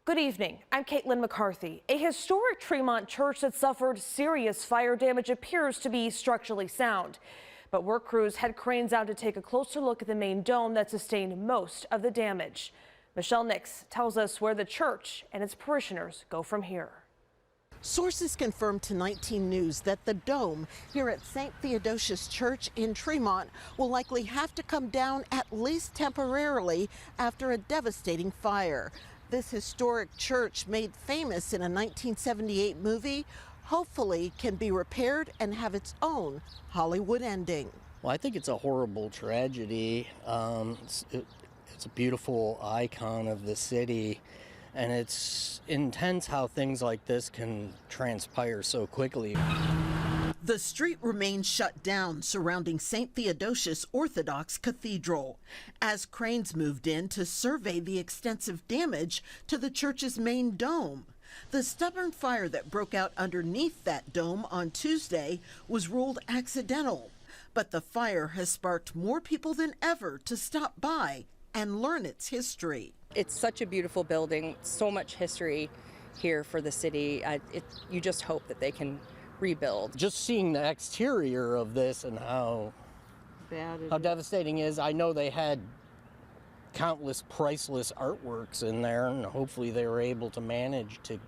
Good evening. I'm Caitlin McCarthy. A historic Tremont church that suffered serious fire damage appears to be structurally sound. But work crews had cranes out to take a closer look at the main dome that sustained most of the damage. Michelle Nix tells us where the church and its parishioners go from here. Sources confirmed to 19 News that the dome here at St. Theodosius Church in Tremont will likely have to come down at least temporarily after a devastating fire. This historic church, made famous in a 1978 movie, hopefully can be repaired and have its own Hollywood ending. Well, I think it's a horrible tragedy. It's a beautiful icon of the city, and it's intense how things like this can transpire so quickly. The street remains shut down surrounding St. Theodosius Orthodox Cathedral as cranes moved in to survey the extensive damage to the church's main dome. The stubborn fire that broke out underneath that dome on Tuesday was ruled accidental, but the fire has sparked more people than ever to stop by and learn its history. It's such a beautiful building, so much history here for the city. You just hope that they can rebuild. Just seeing the exterior of this and how devastating it is. I know they had countless priceless artworks in there, and hopefully they were able to manage to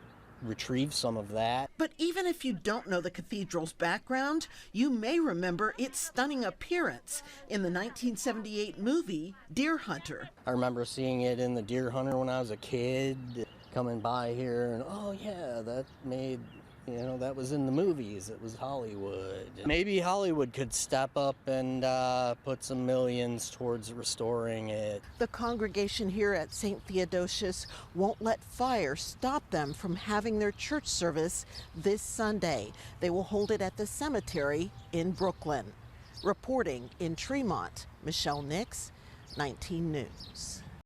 retrieve some of that. But even if you don't know the cathedral's background, you may remember its stunning appearance in the 1978 movie Deer Hunter. I remember seeing it in the Deer Hunter when I was a kid, coming by here, and oh yeah, that was in the movies. It was Hollywood. Maybe Hollywood could step up and put some millions towards restoring it. The congregation here at St. Theodosius won't let fire stop them from having their church service this Sunday. They will hold it at the cemetery in Brooklyn. Reporting in Tremont, Michelle Nix, 19 News.